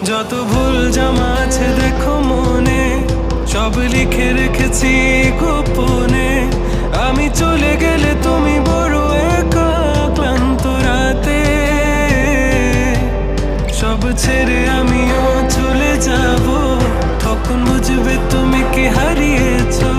যত ভুল জামা আছে দেখো মনে, সব লিখে রেখেছি গোপনে। আমি চলে গেলে তুমি বড় একা ক্লান্ত রাতে, সব ছেড়ে আমিও চলে যাব। তখন বুঝবে তুমি কি হারিয়েছো।